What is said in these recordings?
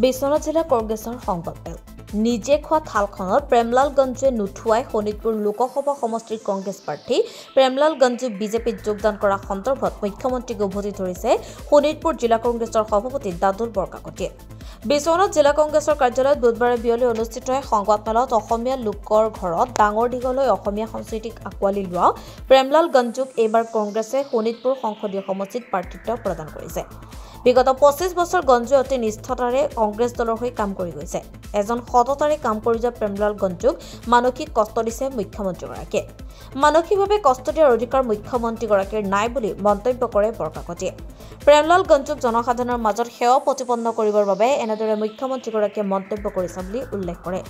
বিশ্বনাথ জিলা কংগ্ৰেছৰ সংবাদমেল নিজে খোৱা থালখনত প্ৰেমলাল গঞ্জুৱে নুঠুৱাই শোণিতপুৰ লোকসভা সমষ্টিৰ কংগ্ৰেছ প্ৰাৰ্থী প্ৰেমলাল গঞ্জু বিজেপিত যোগদান কৰা সন্দৰ্ভত মুখ্যমন্ত্ৰীক উভতি ধৰিছে শোণিতপুৰ জিলা কংগ্ৰেছৰ সভাপতি দাদুল বৰকাকতিয়ে। বিশ্বনাথ জিলা কংগ্ৰেছৰ কাৰ্যালয়ত বুধবাৰে বিয়লি অনুষ্ঠিত সংবাদমেলত অসমীয়া লোকৰ ঘৰত ডাঙৰ দীঘলৈ অসমীয়া সংস্কৃতিক আঁকোৱালি লোৱা প্ৰেমলাল গঞ্জুক এইবাৰ কংগ্ৰেছে শোণিতপুৰ সংসদীয় সমষ্টিত প্ৰাৰ্থিত্ব প্ৰদান কৰিছে। বিগত ২৫ বছৰ গঞ্জুৱে অতি নিষ্ঠতাৰে কংগ্ৰেছ দলৰ হৈ কাম কৰি গৈছে। এজন সততাৰে কাম কৰি যোৱা প্ৰেমলাল গঞ্জুক মানসিক কষ্ট দিছে মুখ্যমন্ত্ৰীগৰাকীয়ে। মানসিকভাৱে কষ্ট দিয়াৰ অধিকাৰ মুখ্যমন্ত্ৰীগৰাকীৰ নাই বুলি মন্তব্য কৰে বৰকাকতিয়ে। প্ৰেমলাল গঞ্জুক জনসাধাৰণৰ মাজত সেৱা প্ৰতিপন্ন কৰিবৰ বাবে এনেদৰে মুখ্যমন্ত্ৰীগৰাকীয়ে মন্তব্য কৰিছে বুলি উল্লেখ কৰে।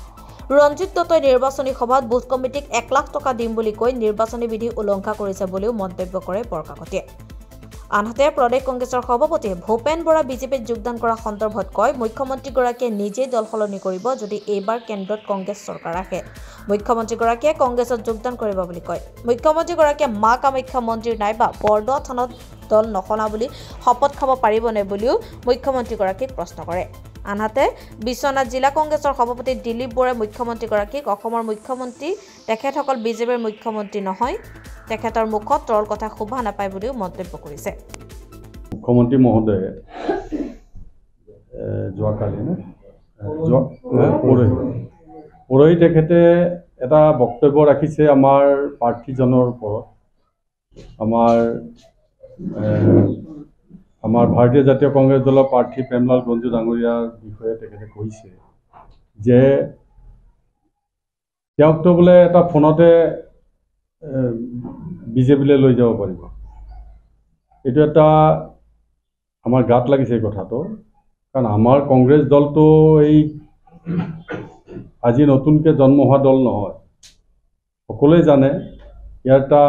ৰঞ্জিত দত্তই নিৰ্বাচনী সভাত বুথ কমিটিক ১ লাখ টকা দিম বুলি কৈ নিৰ্বাচনী বিধি উলংঘা কৰিছে বুলিও মন্তব্য কৰে বৰকাকতিয়ে। আনহাতে প্ৰদেশ কংগ্ৰেছৰ সভাপতি ভূপেন বৰা বিজেপিত যোগদান কৰা সন্দৰ্ভত কয়, মুখ্যমন্ত্ৰীগৰাকীয়ে নিজেই দল সলনি কৰিব যদি এইবাৰ কেন্দ্ৰত কংগ্ৰেছ চৰকাৰ আহে। মুখ্যমন্ত্ৰীগৰাকীয়ে কংগ্ৰেছত যোগদান কৰিব বুলি কয়। মুখ্যমন্ত্ৰীগৰাকীয়ে মা কামাখ্যা মন্দিৰ নাইবা বৰদোৱা থানত দল নসনা বুলি শপত খাব পাৰিবনে বুলিও মুখ্যমন্ত্ৰীগৰাকীক প্ৰশ্ন কৰে। আনহাতে বিশ্বনাথ জিলা কংগ্ৰেছৰ সভাপতি দিলীপ বৰাই মুখ্যমন্ত্ৰীগৰাকীক অসমৰ মুখ্যমন্ত্ৰী তেখেতসকল বিজেপিৰ মুখ্যমন্ত্ৰী নহয়, তেখেতৰ মুখত তৰল কথা শোভা নাপায় বুলিও মন্তব্য কৰিছে। মুখ্যমন্ত্ৰী মহোদয়ে যোৱাকালি পৰহি তেখেতে এটা বক্তব্য ৰাখিছে আমাৰ প্ৰাৰ্থীজনৰ ওপৰত। আমাৰ ভাৰতীয় জাতীয় কংগ্ৰেছ দলৰ প্ৰাৰ্থী প্ৰেমলাল গঞ্জু ডাঙৰীয়াৰ বিষয়ে তেখেতে কৈছে যে তেওঁকতো বোলে এটা ফোনতে বিজেপিলৈ লৈ যাব পাৰিব। এইটো এটা আমাৰ গাত লাগিছে এই কথাটো, কাৰণ আমাৰ কংগ্ৰেছ দলটো এই আজি নতুনকৈ জন্ম হোৱা দল নহয়। সকলোৱে জানে ইয়াৰ এটা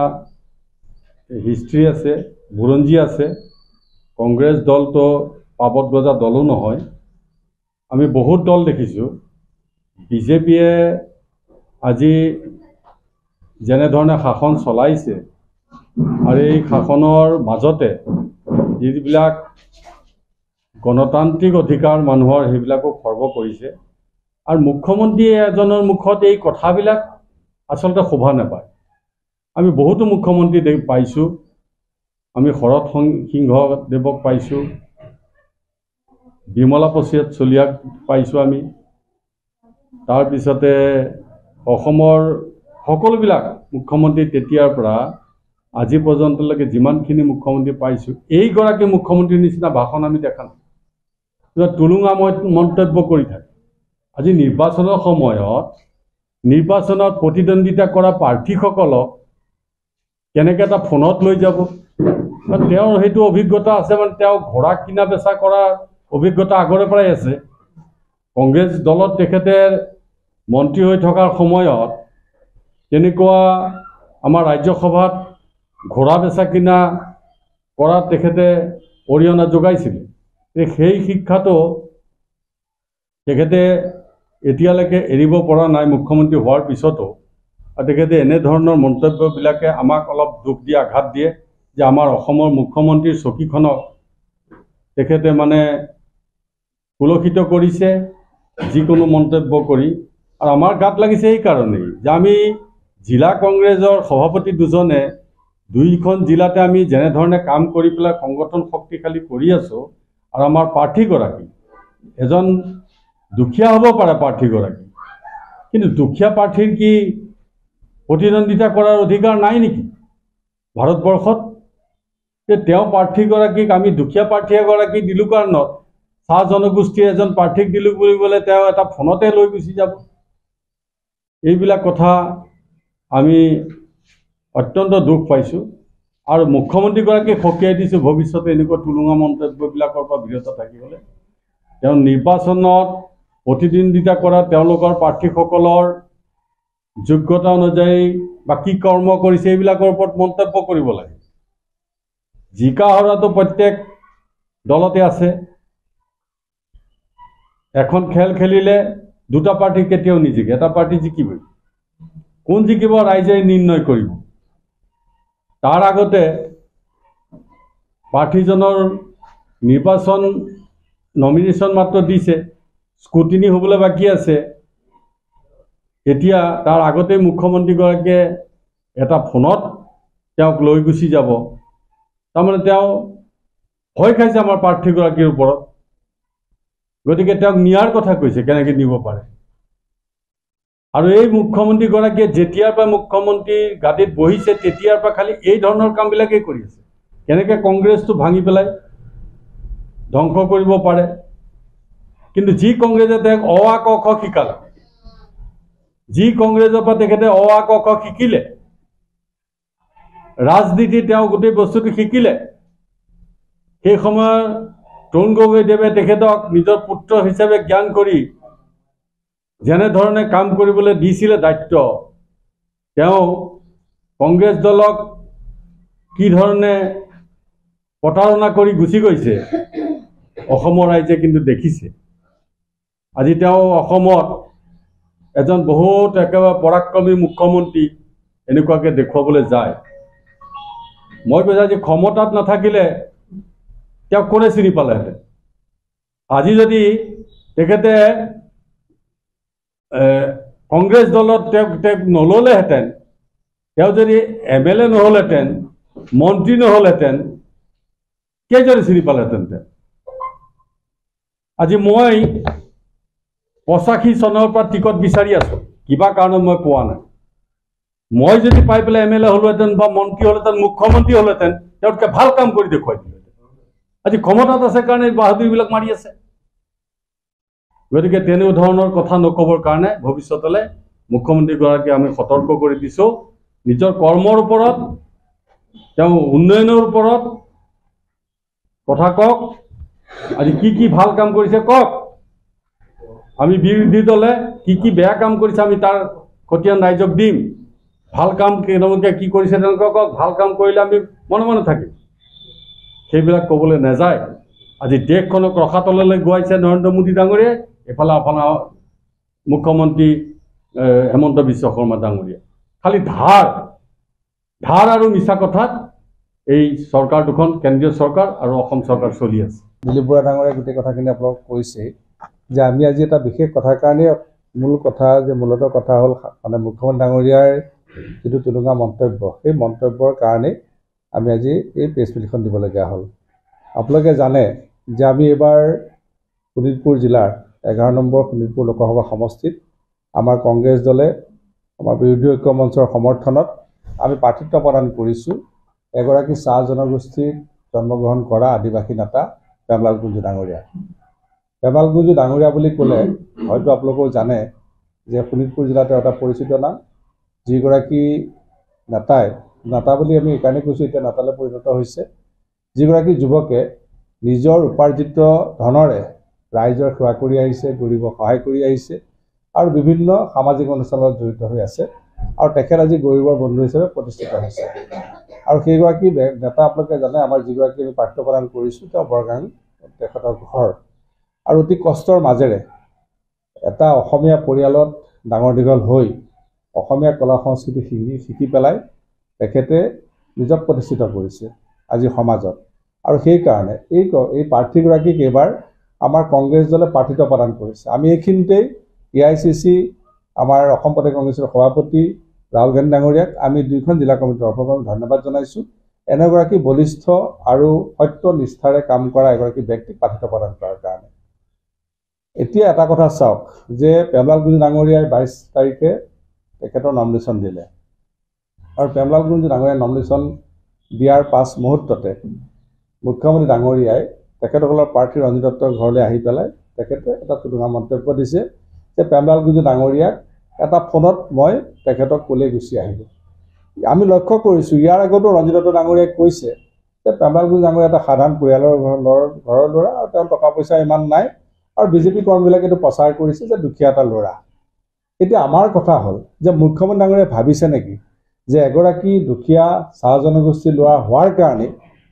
হিষ্ট্ৰী আছে, বুৰঞ্জী আছে। কংগ্ৰেছ দলটো পাবত গজা দলো নহয়। আমি বহুত দল দেখিছোঁ। বিজেপিয়ে আজি যেনেধৰণে শাসন চলাইছে আৰু এই শাসনৰ মাজতে যিবিলাক গণতান্ত্ৰিক অধিকাৰ মানুহৰ সেইবিলাকো খৰ্ব কৰিছে। আৰু মুখ্যমন্ত্ৰী এজনৰ মুখত এই কথাবিলাক আচলতে শোভা নাপায়। আমি বহুতো মুখ্যমন্ত্ৰী পাইছোঁ। আমি শৰৎ সিংহদেৱক পাইছোঁ, বিমলা প্ৰসাদ চলিহাক পাইছোঁ। আমি তাৰপিছতে অসমৰ সকলোবিলাক মুখ্যমন্ত্ৰী তেতিয়াৰ পৰা আজি পৰ্যন্তলৈকে যিমানখিনি মুখ্যমন্ত্ৰী পাইছোঁ, এইগৰাকী মুখ্যমন্ত্ৰীৰ নিচিনা ভাষণ আমি দেখা নাই। তুলুঙা মন্তব্য কৰি থাকে। আজি নিৰ্বাচনৰ সময়ত নিৰ্বাচনত প্ৰতিদ্বন্দ্বিতা কৰা প্ৰাৰ্থীসকলক কেনেকৈ এটা ফোনত লৈ যাব। তেওঁৰ সেইটো অভিজ্ঞতা আছে, মানে তেওঁ ঘোঁৰা কিনা বেচা কৰাৰ অভিজ্ঞতা আগৰে পৰাই আছে। কংগ্ৰেছ দলত তেখেতে মন্ত্ৰী হৈ থকাৰ সময়ত তেনেকুৱা আমাৰ ৰাজ্যসভাত ঘোঁৰা বেচা কিনা কৰাত তেখেতে অৰিহণা যোগাইছিল। সেই শিক্ষাটো তেখেতে এতিয়ালৈকে এৰিব পৰা নাই মুখ্যমন্ত্ৰী হোৱাৰ পিছতো। আৰু তেখেতে এনেধৰণৰ মন্তব্যবিলাকে আমাক অলপ দুখ দিয়ে, আঘাত দিয়ে যে আমাৰ অসমৰ মুখ্যমন্ত্ৰীৰ চকীখনক তেখেতে মানে কুলসিত কৰিছে যিকোনো মন্তব্য কৰি। আৰু আমাৰ গাত লাগিছে এইকাৰণেই যে আমি জিলা কংগ্ৰেছৰ সভাপতি দুজনে দুইখন জিলাতে আমি যেনেধৰণে কাম কৰি পেলাই সংগঠন শক্তিশালী কৰি আছোঁ, আৰু আমাৰ প্ৰাৰ্থীগৰাকী এজন দুখীয়া হ'ব পাৰে প্ৰাৰ্থীগৰাকী, কিন্তু দুখীয়া প্ৰাৰ্থীৰ কি প্ৰতিদ্বন্দ্বিতা কৰাৰ অধিকাৰ নাই নেকি ভাৰতবৰ্ষত? যে তেওঁ প্ৰাৰ্থীগৰাকীক আমি দুখীয়া প্ৰাৰ্থী এগৰাকী দিলোঁ কাৰণত চাহ জনগোষ্ঠীৰ এজন প্ৰাৰ্থীক দিলোঁ বুলি ক'লে তেওঁ এটা ফোনতে লৈ গুচি যাব। এইবিলাক কথা আমি অত্যন্ত দুখ পাইছোঁ। আৰু মুখ্যমন্ত্ৰীগৰাকীক সকীয়াই দিছোঁ ভৱিষ্যতে এনেকুৱা টুলুঙা মন্তব্যবিলাকৰ পৰা বিৰত থাকিবলৈ। তেওঁ নিৰ্বাচনত প্ৰতিদ্বন্দ্বিতা কৰা তেওঁলোকৰ প্ৰাৰ্থীসকলৰ যোগ্যতা অনুযায়ী বা কি কৰ্ম কৰিছে এইবিলাকৰ ওপৰত মন্তব্য কৰিব লাগে। জিকা হৰাটো প্ৰত্যেক দলতে আছে। এখন খেল খেলিলে দুটা পাৰ্টি কেতিয়াও নিজিকে, এটা পাৰ্টি জিকিবই। কোন জিকিব ৰাইজে নিৰ্ণয় কৰিব। তাৰ আগতে প্ৰাৰ্থীজনৰ নিৰ্বাচন নমিনেশ্যন মাত্ৰ দিছে, স্কুটিনি হ'বলৈ বাকী আছে। এতিয়া তাৰ আগতে মুখ্যমন্ত্ৰীগৰাকীয়ে এটা ফোনত তেওঁক লৈ গুচি যাব। তাৰমানে তেওঁ ভয় খাইছে আমাৰ প্ৰাৰ্থীগৰাকীৰ ওপৰত, গতিকে তেওঁক নিয়াৰ কথা কৈছে, কেনেকৈ নিব পাৰে। আৰু এই মুখ্যমন্ত্ৰীগৰাকীয়ে যেতিয়াৰ পৰা মুখ্যমন্ত্ৰীৰ গাদীত বহিছে তেতিয়াৰ পৰা খালি এই ধৰণৰ কামবিলাকেই কৰি আছে। কেনেকৈ কংগ্ৰেছটো ভাঙি পেলাই ধ্বংস কৰিব পাৰে। কিন্তু যি কংগ্ৰেছে তেওঁক অ আ ক খ শিকালে, যি কংগ্ৰেছৰ পৰা তেখেতে অ আ ক খ শিকিলে, ৰাজনীতি তেওঁ গোটেই বস্তুটো শিকিলে, সেই সময়ৰ তৰুণ গগৈদেৱে তেখেতক নিজৰ পুত্ৰ হিচাপে জ্ঞান কৰি যেনেধৰণে কাম কৰিবলৈ দিছিলে দায়িত্ব, তেওঁ কংগ্ৰেছ দলক কি ধৰণে প্ৰতাৰণা কৰি গুচি গৈছে অসমৰ ৰাইজে কিন্তু দেখিছে। আজি তেওঁ অসমত এজন বহুত একেবাৰে পৰাক্ৰমী মুখ্যমন্ত্ৰী এনেকুৱাকৈ দেখুৱাবলৈ যায়। মই কৈছোঁ আজি ক্ষমতাত নাথাকিলে তেওঁক কোনে চিনি পালেহেঁতেন। আজি যদি তেখেতে কংগ্ৰেছ দলত তেওঁক নল'লেহেঁতেন, তেওঁ যদি MLA নহ'লহেঁতেন, মন্ত্ৰী নহ'লহেঁতেন, কেইজনে চিনি পালেহেঁতেন তেওঁ। আজি মই 85 চনৰ পৰা টিকট বিচাৰি আছোঁ, কিবা কাৰণত মই পোৱা নাই। মই যদি পাই পেলাই MLA হ'লোহেঁতেন বা মন্ত্ৰী হ'লহেঁতেন, মুখ্যমন্ত্ৰী হ'লহেঁতেন, তেওঁতকৈ ভাল কাম কৰি দেখুৱাই দিলোহেঁতেন। আজি ক্ষমতাত আছে কাৰণে বাহাদুৰিবিলাক মাৰি আছে। গতিকে তেনে ধৰণৰ কথা নকবৰ কাৰণে ভৱিষ্যতলৈ মুখ্যমন্ত্ৰীগৰাকীক আমি সতৰ্ক কৰি দিছোঁ, নিজৰ কৰ্মৰ ওপৰত, তেওঁ উন্নয়নৰ ওপৰত কথা কওক। আজি কি ভাল কাম কৰিছে কওক। আমি বিৰোধী দলে কি বেয়া কাম কৰিছে আমি তাৰ খতিয়ান ৰাইজক দিম। ভাল কাম তেওঁলোকে কি কৰিছে তেওঁলোকে কওক। ভাল কাম কৰিলে আমি মনে মনে থাকিম। সেইবিলাক ক'বলৈ নাযায়। আজি দেশখনক ৰসাতললৈ গোৱাইছে নৰেন্দ্ৰ মোদী ডাঙৰীয়াই, এফালে আপোনাৰ মুখ্যমন্ত্ৰী হেমন্ত বিশ্ব শৰ্মা ডাঙৰীয়া। খালি ধাৰ আৰু মিছা কথাত এই চৰকাৰ দুখন, কেন্দ্ৰীয় চৰকাৰ আৰু অসম চৰকাৰ চলি আছে। দিলীপ বৰা ডাঙৰীয়াই গোটেই কথাখিনি আপোনালোক কৈছে যে আমি আজি এটা বিশেষ কথাৰ কাৰণে মূলতঃ কথা হ'ল মানে মুখ্যমন্ত্ৰী ডাঙৰীয়াৰ যিটো তুলুঙা মন্তব্য, সেই মন্তব্যৰ কাৰণেই আমি আজি এই প্ৰেছ মিটখন দিবলগীয়া হ'ল। আপোনালোকে জানে যে আমি এইবাৰ শোণিতপুৰ জিলাৰ 11 নম্বৰ শোণিতপুৰ লোকসভা সমষ্টিত আমাৰ কংগ্ৰেছ দলে আমাৰ বিৰোধী ঐক্য মঞ্চৰ সমৰ্থনত আমি প্ৰাৰ্থিত্ব প্ৰদান কৰিছোঁ এগৰাকী চাহ জনগোষ্ঠীৰ জন্মগ্ৰহণ কৰা আদিবাসী নেতা প্ৰেমলাল কুঞ্জু ডাঙৰীয়া। প্ৰেমলাল কুঞ্জু ডাঙৰীয়া বুলি ক'লে হয়তো আপোনালোকেও জানে যে শোণিতপুৰ জিলাতে এটা পৰিচিত নাম, যিগৰাকী নেতা বুলি আমি এইকাৰণে কৈছোঁ, এতিয়া নেতালৈ পৰিণত হৈছে, যিগৰাকী যুৱকে নিজৰ উপাৰ্জিত ধনেৰে ৰাইজৰ সেৱা কৰি আহিছে, গৰীবক সহায় কৰি আহিছে আৰু বিভিন্ন সামাজিক অনুষ্ঠানত জড়িত হৈ আছে। আৰু তেখেত আজি গৰীবৰ বন্ধু হিচাপে প্ৰতিষ্ঠিত হৈছে। আৰু সেইগৰাকী নেতা আপোনালোকে জানে, আমাৰ যিগৰাকী আমি প্ৰাৰ্থিত্ব প্ৰদান কৰিছোঁ তেওঁ বৰগাং তেখেতৰ ঘৰ। আৰু অতি কষ্টৰ মাজেৰে এটা অসমীয়া পৰিয়ালত ডাঙৰ দীঘল হৈ অসমীয়া কলা সংস্কৃতি শিকি পেলাই তেখেতে নিজক প্ৰতিষ্ঠিত কৰিছে আজি সমাজত। আৰু সেইকাৰণে এই প্ৰাৰ্থীগৰাকীক এইবাৰ আমাৰ কংগ্ৰেছ দলে প্ৰাৰ্থিত্ব প্ৰদান কৰিছে। আমি এইখিনিতেই AICC আমাৰ অসম প্ৰদেশ কংগ্ৰেছৰ সভাপতি ৰাহুল গান্ধী ডাঙৰীয়াক আমি দুইখন জিলা কমিটিৰ তৰফৰ পৰা ধন্যবাদ জনাইছোঁ। এনেগৰাকী বলিষ্ঠ আৰু সত্য নিষ্ঠাৰে কাম কৰা এগৰাকী ব্যক্তিক প্ৰাৰ্থিত্ব প্ৰদান কৰাৰ কাৰণে। এতিয়া এটা কথা চাওক যে প্ৰেমলাল কুঞ্জু ডাঙৰীয়াই 22 তাৰিখে তেখেতৰ নমিনেশ্যন দিলে আৰু প্ৰেমলাল কুঞ্জু ডাঙৰীয়াই নমিনেশ্যন দিয়াৰ পাছ মুহূৰ্ততে মুখ্যমন্ত্ৰী ডাঙৰীয়াই তেখেতসকলৰ প্ৰাৰ্থী ৰঞ্জিত দত্তৰ ঘৰলৈ আহি পেলাই তেখেতে এটা তুলুঙা মন্তব্য দিছে যে প্ৰেমলাল কুঞ্জু ডাঙৰীয়াক এটা ফোনত মই তেখেতক ক'লে গুচি আহিলোঁ। আমি লক্ষ্য কৰিছোঁ ইয়াৰ আগতো ৰঞ্জিত দত্ত ডাঙৰীয়াই কৈছে যে প্ৰেমলাল কুঞ্জু ডাঙৰীয়া এটা সাধাৰণ পৰিয়ালৰ ঘৰৰ ল'ৰা আৰু তেওঁৰ টকা পইচা ইমান নাই আৰু বিজেপি কৰ্মীবিলাকে এইটো প্ৰচাৰ কৰিছে যে দুখীয়া এটা ল'ৰা। এতিয়া আমাৰ কথা হ'ল যে মুখ্যমন্ত্ৰী ডাঙৰীয়াই ভাবিছে নেকি যে এগৰাকী দুখীয়া চাহ জনগোষ্ঠীৰ ল'ৰা হোৱাৰ কাৰণে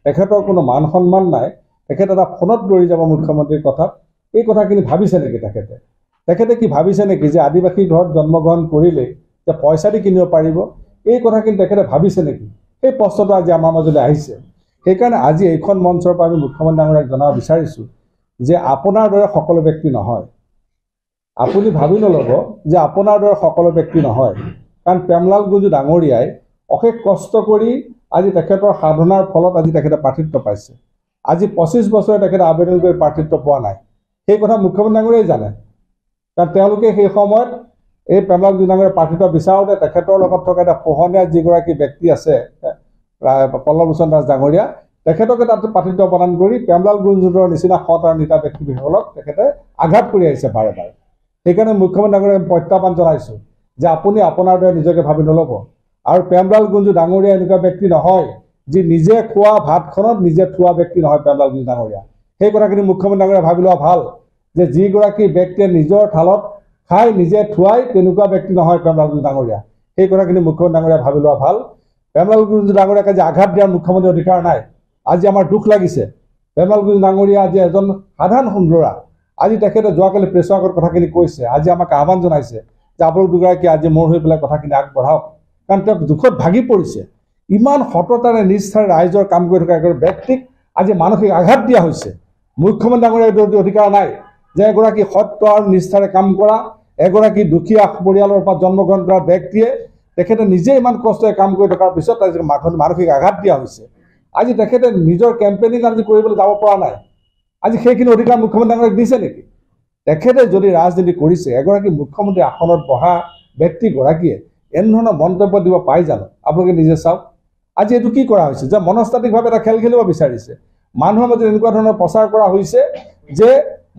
তেখেতৰ কোনো মান সন্মান নাই, তেখেতে এটা ফোনত দৌৰি যাব মুখ্যমন্ত্ৰীৰ কথাত, এই কথাখিনি ভাবিছে নেকি তেখেতে কি ভাবিছে নেকি যে আদিবাসী ঘৰত জন্মগ্ৰহণ কৰিলে যে পইচা দি কিনিব পাৰিব, এই কথাখিনি তেখেতে ভাবিছে নেকি? সেই প্ৰশ্নটো আজি আমাৰ মাজলৈ আহিছে। সেইকাৰণে আজি এইখন মঞ্চৰ পৰা আমি মুখ্যমন্ত্ৰী ডাঙৰীয়াক জনাব বিচাৰিছোঁ যে আপোনাৰ দৰে সকলো ব্যক্তি নহয়, আপুনি ভাবি নল'ব যে আপোনাৰ দৰে সকলো ব্যক্তি নহয়, কাৰণ প্ৰেমলাল গুঞ্জু ডাঙৰীয়াই অশেষ কষ্ট কৰি আজি তেখেতৰ সাধনাৰ ফলত আজি তেখেতে প্ৰাৰ্থিত্ব পাইছে। আজি 25 বছৰে তেখেতে আবেদন কৰি প্ৰাৰ্থিত্ব পোৱা নাই, সেই কথা মুখ্যমন্ত্ৰী ডাঙৰীয়াই জানে, কাৰণ তেওঁলোকে সেই সময়ত এই প্ৰেমলাল গুঞ্জু ডাঙৰীয়াৰ প্ৰাৰ্থিত্ব বিচাৰোঁতে তেখেতৰ লগত থকা এটা পোহনীয়া যিগৰাকী ব্যক্তি আছে পল্লৱ লোচন দাস ডাঙৰীয়া, তেখেতকে তাত প্ৰাৰ্থিত্ব প্ৰদান কৰি প্ৰেমলাল গুঞ্জুৰ নিচিনা সৎ আৰু নেতা ব্যক্তিসকলক তেখেতে আঘাত কৰি আহিছে বাৰে বাৰে। সেইকাৰণে মুখ্যমন্ত্ৰী ডাঙৰীয়াক প্ৰত্যাহ্বান জনাইছোঁ যে আপুনি আপোনাৰ দৰে নিজকে ভাবি নল'ব। আৰু প্ৰেমলাল গুঞ্জু ডাঙৰীয়া এনেকুৱা ব্যক্তি নহয় যি নিজে খোৱা ভাতখনত নিজে থোৱা ব্যক্তি নহয় প্ৰেমলাল গুঞ্জু ডাঙৰীয়া। সেই কথাখিনি মুখ্যমন্ত্ৰী ডাঙৰীয়াই ভাবি লোৱা ভাল যে যিগৰাকী ব্যক্তিয়ে নিজৰ থালত খাই নিজে থোৱাই তেনেকুৱা ব্যক্তি নহয় প্ৰেমলাল গুঞ্জু ডাঙৰীয়া। সেই কথাখিনি মুখ্যমন্ত্ৰী ডাঙৰীয়াই ভাবি লোৱা ভাল। প্ৰেমলাল গুঞ্জু ডাঙৰীয়াক আজি আঘাত দিয়াৰ মুখ্যমন্ত্ৰীৰ অধিকাৰ নাই। আজি আমাৰ দুখ লাগিছে, প্ৰেমলাল গুঞ্জু ডাঙৰীয়া আজি এজন সাধাৰণ সুন্দৰা। আজি তেখেতে যোৱাকালি প্ৰেছৰ আগত কথাখিনি কৈছে, আজি আমাক আহ্বান জনাইছে যে আপোনালোক দুগৰাকী আজি মোৰ হৈ পেলাই কথাখিনি আগবঢ়াওক, কাৰণ তেওঁ দুখত ভাগি পৰিছে। ইমান সততাৰে নিষ্ঠাৰে ৰাইজৰ কাম কৰি থকা এগৰাকী ব্যক্তিক আজি মানসিক আঘাত দিয়া হৈছে। মুখ্যমন্ত্ৰী ডাঙৰীয়াৰ অধিকাৰ নাই যে এগৰাকী সত্য আৰু নিষ্ঠাৰে কাম কৰা এগৰাকী দুখীয়া পৰিয়ালৰ পৰা জন্মগ্ৰহণ কৰা ব্যক্তিয়ে তেখেতে নিজে ইমান কষ্টৰে কাম কৰি থকাৰ পিছত আজি মানসিক আঘাত দিয়া হৈছে। আজি তেখেতে নিজৰ কেম্পেইনিং আজি কৰিবলৈ যাব পৰা নাই। আজি সেইখিনি অধিকাৰ মুখ্যমন্ত্ৰী ডাঙৰীয়াক দিছে নেকি? তেখেতে যদি ৰাজনীতি কৰিছে, এগৰাকী মুখ্যমন্ত্ৰী আসনত বহা ব্যক্তিগৰাকীয়ে এনেধৰণৰ মন্তব্য দিব পাই জানো? আপোনালোকে নিজে চাওক। আজি এইটো কি কৰা হৈছে যে মনস্তাত্ত্বিকভাৱে এটা খেল খেলিব বিচাৰিছে। মানুহৰ মাজত এনেকুৱা ধৰণৰ প্ৰচাৰ কৰা হৈছে যে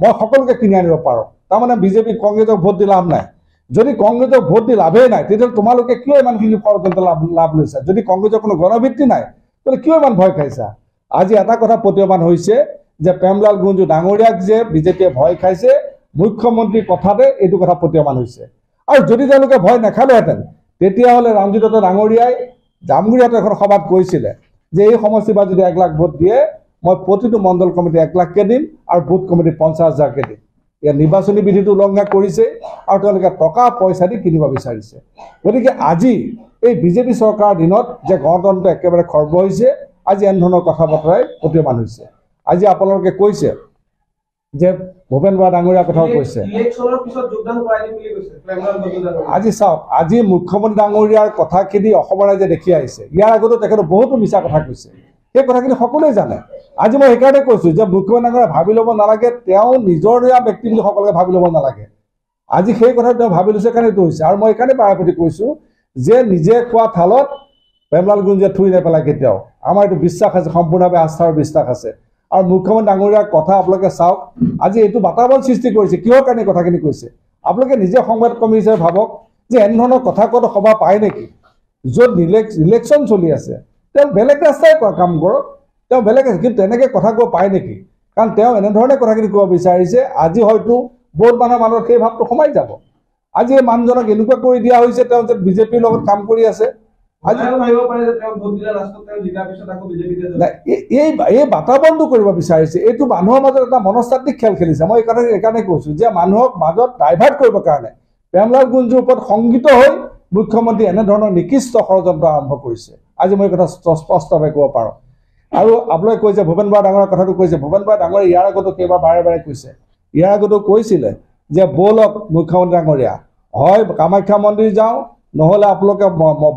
মই সকলোকে কিনি আনিব পাৰোঁ, তাৰমানে বিজেপি কংগ্ৰেছক ভোট দি লাভ নাই। যদি কংগ্ৰেছক ভোট দি লাভেই নাই, তেতিয়াহ'লে তোমালোকে কিয় ইমানখিনি ষড়যন্ত্ৰ লাভ লৈছা? যদি কংগ্ৰেছৰ কোনো গণভিত্তি নাই, তেতিয়াহ'লে কিয় ইমান ভয় খাইছা? আজি এটা কথা প্ৰতীয়মান হৈছে যে প্ৰেমলাল গুঞ্জু ডাঙৰীয়াক যে বিজেপিয়ে ভয় খাইছে, মুখ্যমন্ত্ৰীৰ কথাতে এইটো কথা প্ৰতীয়মান হৈছে। আৰু যদি তেওঁলোকে ভয় নাখালেহেঁতেন, তেতিয়াহ'লে ৰঞ্জিত দত্ত ডাঙৰীয়াই জামগুৰিহাটৰ এখন সভাত কৈছিলে যে এই সমষ্টিৰ পৰা যদি 1 লাখ ভোট দিয়ে, মই প্ৰতিটো মণ্ডল কমিটি 1 লাখকৈ দিম আৰু বুথ কমিটি 50,000কৈ দিম। ইয়াৰ নিৰ্বাচনী বিধিটো উলংঘা কৰিছে আৰু তেওঁলোকে টকা পইচা দি কিনিব বিচাৰিছে। গতিকে আজি এই বিজেপি চৰকাৰৰ দিনত যে গণতন্ত্ৰ একেবাৰে খৰ্ব হৈছে, আজি এনেধৰণৰ কথা বতৰাই প্ৰতীয়মান হৈছে। আজি আপোনালোকে কৈছে যে ভূপেন বৰা ডাঙৰীয়াৰ কথাও কৈছে। আজি চাওক, আজি মুখ্যমন্ত্ৰী ডাঙৰীয়াৰ কথাখিনি অসমৰ ৰাইজে দেখি আহিছে। ইয়াৰ আগতো তেখেতে বহুতো মিছা কথা কৈছে, সেই কথাখিনি সকলোৱে জানে। আজি মই সেইকাৰণে কৈছোঁ যে মুখ্যমন্ত্ৰী ডাঙৰীয়াই ভাবি ল'ব নালাগে, তেওঁ নিজৰ দৰে ব্যক্তি বুলি সকলোকে ভাবি ল'ব নালাগে। আজি সেই কথা তেওঁ ভাবি লৈছে কাৰণে এইটো হৈছে। আৰু মই এইকাৰণে বাৰেপতি কৈছোঁ যে নিজে খোৱা থালত প্ৰেমলাল গুঞ্জুৱে থুই নেপেলায় কেতিয়াও। আমাৰ এইটো বিশ্বাস আছে, সম্পূৰ্ণভাৱে আস্থাৰ বিশ্বাস আছে। আৰু মুখ্যমন্ত্ৰী ডাঙৰীয়াৰ কথা আপোনালোকে চাওক, আজি এইটো বাতাবৰণ সৃষ্টি কৰিছে। কিহৰ কাৰণে কথাখিনি কৈছে আপোনালোকে নিজে সংবাদ কৰ্মী হিচাপে ভাবক যে এনেধৰণৰ কথা কোৱাটো সভা পায় নেকি? য'ত ইলেকশ্যন চলি আছে, তেওঁ বেলেগ ৰাস্তাই কাম কৰক, তেওঁ বেলেগ আছে, কিন্তু তেনেকৈ কথা ক'ব পায় নেকি? কাৰণ তেওঁ এনেধৰণে কথাখিনি ক'ব বিচাৰিছে। আজি হয়তো বহুত মানুহৰ মনত সেই ভাৱটো সোমাই যাব। আজি এই মানুহজনক এনেকুৱা কৰি দিয়া হৈছে, তেওঁ যে বিজেপিৰ লগত কাম কৰি আছে। এই বাতাবৰণটো কৰিব বিচাৰিছে, এইটো মানুহৰ মাজত এটা মনস্তাত্ত্বিক খেল খেলিছে। মই এইকাৰণে কৈছোঁ যে মানুহক মাজত ডাইভাৰ্ট কৰিবৰ কাৰণে প্ৰেমলাল গুঞ্জুৰ ওপৰত সংগীত হৈ মুখ্যমন্ত্ৰী এনেধৰণৰ নিকৃষ্ট ষড়যন্ত্ৰ আৰম্ভ কৰিছে। আজি মই এই কথা স্পষ্টভাৱে ক'ব পাৰোঁ। আৰু আপোনালোকে কৈছে ভূপেন বৰা ডাঙৰীয়াৰ কথাটো কৈছে। ভূপেন বৰা ডাঙৰীয়া ইয়াৰ আগতো কেইবাৰ বাৰে বাৰে কৈছে, ইয়াৰ আগতো কৈছিলে যে ব'লক মুখ্যমন্ত্ৰী ডাঙৰীয়া, হয় কামাখ্যা মন্দিৰ যাওঁ, নহ'লে আপোনালোকে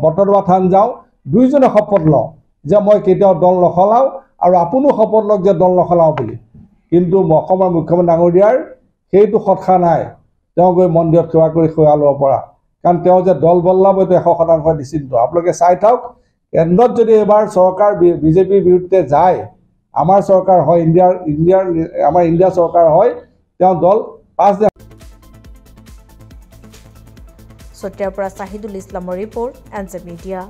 বটদ্ৰৱা থান যাওঁ, দুয়োজনে শপত লওঁ যে মই কেতিয়াও দল নসলাওঁ আৰু আপুনিও শপত লওক যে দল নসলাওঁ বুলি। কিন্তু অসমৰ মুখ্যমন্ত্ৰী ডাঙৰীয়াৰ সেইটো সৎসা নাই তেওঁ গৈ মন্দিৰত সেৱা কৰি সেৱা ল'ব পৰা, কাৰণ তেওঁ যে দল বদলাব এইটো 100% নিশ্চিত। আপোনালোকে চাই থাকক, কেন্দ্ৰত যদি এবাৰ চৰকাৰ বিজেপিৰ বিৰুদ্ধে যায়, আমাৰ চৰকাৰ হয়, আমাৰ ইণ্ডিয়া চৰকাৰ হয়, তেওঁ দল 5 চতিয়াৰ পৰা চাহিদুল ইছলামৰ ৰিপৰ্ট, এনজে মিডিয়া।